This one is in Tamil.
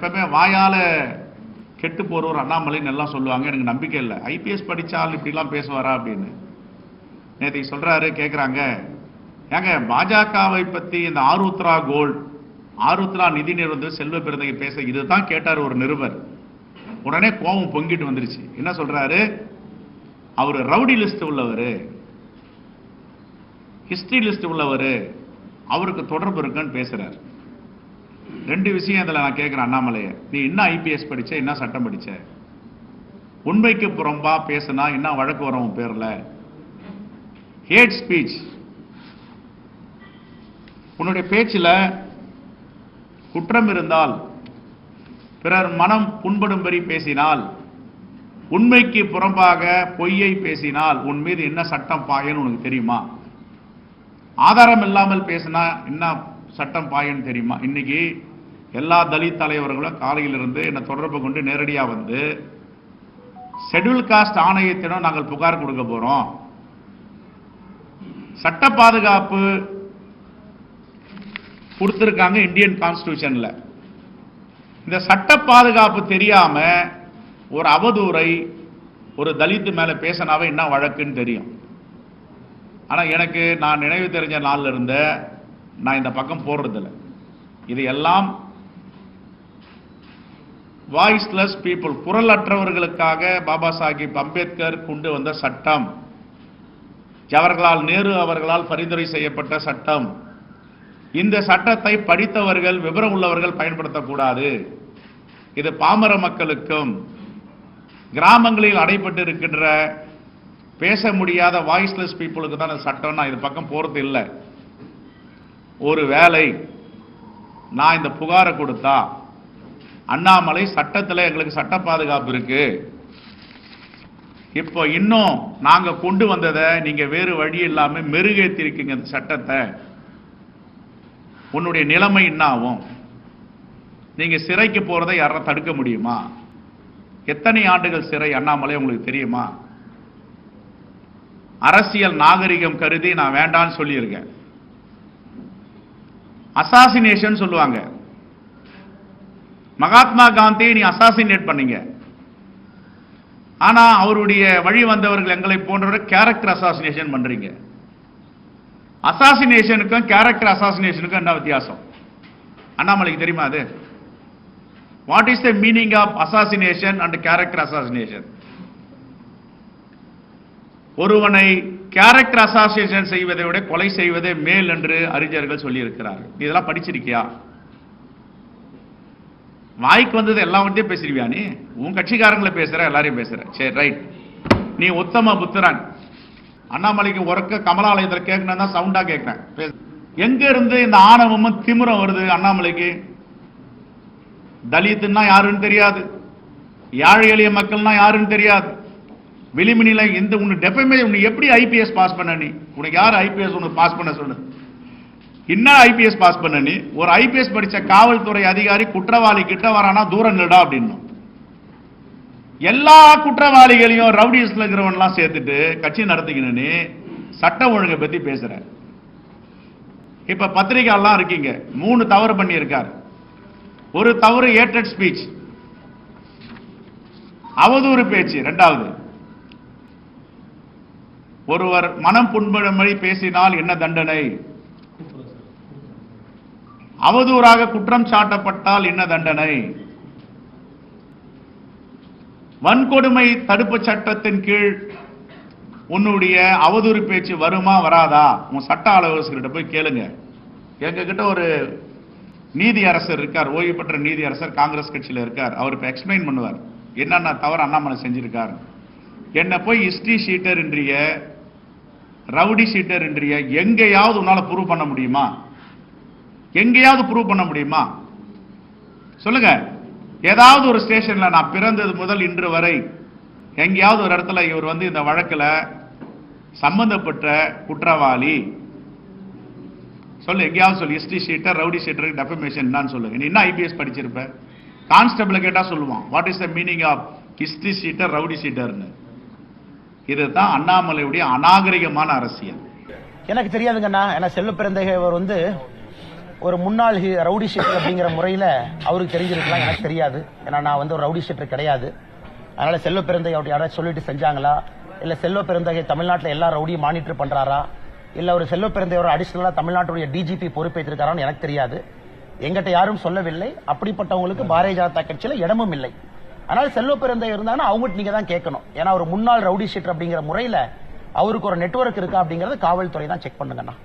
எப்பவுமே வாயால கெட்டு போறவர் அண்ணாமலைன்னு எல்லாம் சொல்லுவாங்க. எனக்கு நம்பிக்கை இல்லை. ஐபிஎஸ் படிச்சால் இப்படிலாம் பேசுவாரா அப்படின்னு. நேற்று சொல்றாரு, கேட்குறாங்க, ஏங்க பாஜகவை பத்தி இந்த ஆருத்ரா கோல்ட், ஆருத்ரா நிதி நிறுவனம் செல்வ பெருந்தகை பேச இதுதான் கேட்டார் ஒரு நிருபர். உடனே கோபம் பொங்கிட்டு வந்துருச்சு. என்ன சொல்றாரு, அவர் ரவுடி லிஸ்ட் உள்ளவர், ஹிஸ்டரி லிஸ்ட் உள்ளவர், அவருக்கு தொடர்பு இருக்குன்னு பேசுறாரு. ரெண்டு விஷயம் இதுல நான் கேட்கிறேன் அண்ணாமலைய, நீ என்ன ஐபிஎஸ் படிச்ச, என்ன சட்டம் படிச்ச? உண்மைக்கு புறம்பா பேசினா என்ன வழக்கு வரும் உன் பேர்ல? Hate speech. உன்னுடைய பேச்சில் குற்றம் இருந்தால், பிறர் மனம் புண்படும்படி பேசினால், உண்மைக்கு புறம்பாக பொய்யை பேசினால் உன் மீது என்ன சட்டம் பாயன்னு உனக்கு தெரியுமா? ஆதாரம் இல்லாமல் பேசினா என்ன சட்டம் பாயன்னு தெரியுமா? இன்னைக்கு எல்லா தலித் தலைவர்களும் காலையிலிருந்து என்ன தொடர்பு கொண்டு நேரடியாக வந்து ஷெட்யூல் காஸ்ட் ஆணையத்திடம் நாங்கள் புகார் கொடுக்க போறோம், சட்ட பாதுகாப்பு கொடுத்திருக்காங்க இந்தியன் கான்ஸ்டிடியூஷன்ல, இந்த சட்ட பாதுகாப்பு தெரியாம ஒரு அவதூறை ஒரு தலித் மேல பேசினாவே என்ன வழக்குன்னு தெரியும். ஆனா எனக்கு நான் நினைவு தெரிஞ்ச நாள்ல இருந்த நான் இந்த பக்கம் போடுறதில்லை. இது எல்லாம் வாய்ஸ்லெஸ் பீப்புள், குரலற்றவர்களுக்காக பாபா சாஹிப் அம்பேத்கர் கொண்டு வந்த சட்டம், ஜவஹர்லால் நேரு அவர்களால் பரிந்துரை செய்யப்பட்ட சட்டம். இந்த சட்டத்தை படித்தவர்கள், விவரம் உள்ளவர்கள் பயன்படுத்தக்கூடாது. இது பாமர மக்களுக்கும் கிராமங்களில் அடைபட்டு இருக்கின்ற பேச முடியாத வாய்ஸ்லெஸ் பீப்புளுக்கு தான் சட்டம். நான் இது பக்கம் போறது இல்லை. ஒரு வேளை நான் இந்த புகாரை கொடுத்தா, அண்ணாமலை சட்டத்தில் எங்களுக்கு சட்ட பாதுகாப்பு இருக்கு, இப்போ இன்னும் நாங்க கொண்டு வந்ததை நீங்க வேறு வழி இல்லாம மெருகேற்றி இருக்கீங்க இந்த சட்டத்தை, உன்னுடைய நிலைமை என்ன ஆகும்? நீங்க சிறைக்கு போறதை யாரும் தடுக்க முடியுமா? எத்தனை ஆண்டுகள் சிறை அண்ணாமலை உங்களுக்கு தெரியுமா? அரசியல் நாகரிகம் கருதி நான் வேண்டான்னு சொல்லியிருக்கேன். அசாசினேஷன் சொல்லுவாங்க. மகாத்மா காந்தி நீ அசாசினேட் பண்ணீங்க, ஆனா அவருடைய வழி வந்தவர்கள் எங்களை போன்றவர்கள் கேரக்டர் அசாசினேஷன் பண்றீங்க. அசாசினேஷனுக்கும் கேரக்டர் அசாசினேஷனுக்கும் என்ன வித்தியாசம் அண்ணாமலைக்கு தெரியுமா? அது what is the meaning of assassination and character assassination? ஒருவனை கேரக்டர் அசாசினேஷன் செய்வதை விட கொலை செய்வதே மேல் என்று அறிஞர்கள் சொல்லி இருக்கிறார்கள். இதெல்லாம் படிச்சிருக்கியா? வாய்க்கு வந்தது எல்லாவற்றையும் பேசிருவியா? நீ உன் கட்சிக்காரங்களை பேசுற, எல்லாரையும் பேசுற. சரி, ரைட். நீ உத்தம புத்திரன். அண்ணாமலைக்கு உறக்க கமலாலயத்தில் கேட்கணும் தான் சவுண்டா கேட்கிறேன். எங்க இருந்து இந்த ஆணவமும் திமிரம் வருது அண்ணாமலைக்கு? தலித்துன்னா யாருன்னு தெரியாது, ஏழை எளிய மக்கள்னா யாருன்னு தெரியாது. விளிமினில இந்த உனக்கு டெஃபமே உனக்கு எப்படி ஐபிஎஸ் பாஸ் பண்ண? நீ உனக்கு யார் ஐபிஎஸ் உனக்கு பாஸ் பண்ண சொல்லு? என்ன ஐபிஎஸ் பாஸ் பண்ண? நீ ஒரு ஐபிஎஸ் படிச்ச காவல்துறை அதிகாரி குற்றவாளி கிட்ட வரானா தூரம் நிடா அப்படின்னு எல்லா குற்றவாளிகளையும் ரவுடிஸ்ல இருக்கிறவன்லாம் சேர்த்துட்டு கட்சி நடத்திக்கணும். நீ சட்ட ஒழுங்கை பத்தி பேசுற. இப்ப பத்திரிகைலாம் இருக்கீங்க, 3 தவறு பண்ணி இருக்கார். ஒரு தவறு ஏட்டட் ஸ்பீச், அவதூறு பேச்சு. 2வது, ஒருவர் மனம் புண்படும்படி பேசினால் என்ன தண்டனை? அவதூறாக குற்றம் சாட்டப்பட்டால் என்ன தண்டனை? வன்கொடுமை தடுப்பு சட்டத்தின் கீழ் உன்னுடைய அவதூறு பேச்சு வருமா வராதா? உன் சட்ட ஆலோசகர்கிட்ட போய் கேளுங்க. எங்க கிட்ட ஒரு நீதி அரசர் இருக்கார், ஓய்வு பெற்ற நீதி அரசர், காங்கிரஸ் கட்சியில் இருக்கார். அவர் இப்ப எக்ஸ்பிளைன் பண்ணுவார் என்னென்ன தவறு அண்ணாமலை செஞ்சிருக்காரு. என்ன போய் ஹிஸ்டரி ஷீட்டர் இன்றிய, ரவுடி ஷீட்டர் இன்றிய எங்கேயாவது உன்னால ப்ரூவ் பண்ண முடியுமா? எங்கேயாவது ப்ரூவ் பண்ண முடியுமா? சொல்லுங்க. ஏதாவது ஒரு ஸ்டேஷன்ல நான் பிறந்தது முதல் இன்று வரை எங்கேயாவது ஒரு இடத்துல இவர் வந்து இந்த வழக்கில் சம்பந்தப்பட்ட குற்றவாளி சொல்லு, எங்கேயாவது சொல்லு. History sheeter, rowdy sheeter, defamation என்னன்னு சொல்லுங்க. நீ என்ன ஐபிஎஸ் படிச்சிருப்ப? கான்ஸ்டபிள் கேட்டா சொல்லுவான் what is the meaning of history sheeter, rowdy ஷீட்டர்னு. இதுதான் அண்ணாமலையுடைய அநாகரிகமான அரசியல். எனக்கு தெரியாதுங்கண்ணா. ஏன்னா செல்வ பிறந்தகை அவர் வந்து ஒரு முன்னாள் ரவுடி ஷீட்டர் அப்படிங்கிற முறையில அவருக்கு தெரிஞ்சிருக்கலாம், எனக்கு தெரியாது. ஏன்னா நான் வந்து ஒரு ரவுடி ஷீட்டர் கிடையாது. அதனால செல்வ பெருந்தகை அப்படி யாராவது சொல்லிட்டு செஞ்சாங்களா, இல்ல செல்வ பெருந்தகை தமிழ்நாட்டில் எல்லா ரவுடியும் மானிட்டர் பண்றாரா, இல்ல ஒரு செல்வ பெருந்தகையோட அடிஷனலா தமிழ்நாட்டுடைய டிஜிபி பொறுப்பேற்றிருக்காரான்னு எனக்கு தெரியாது. எங்கிட்ட யாரும் சொல்லவில்லை. அப்படிப்பட்டவங்களுக்கு பாரதிய ஜனதா கட்சியில இடமும் இல்லை. அதனால செல்வ பெருந்தகை இருந்தாங்கன்னா அவங்ககிட்ட நீங்க தான் கேட்கணும். ஏன்னா ஒரு முன்னாள் ரவுடி ஷீட்டர் அப்படிங்கிற முறையில அவருக்கு ஒரு நெட்வொர்க் இருக்கா அப்படிங்கறது காவல்துறை தான் செக் பண்ணுங்கண்ணா.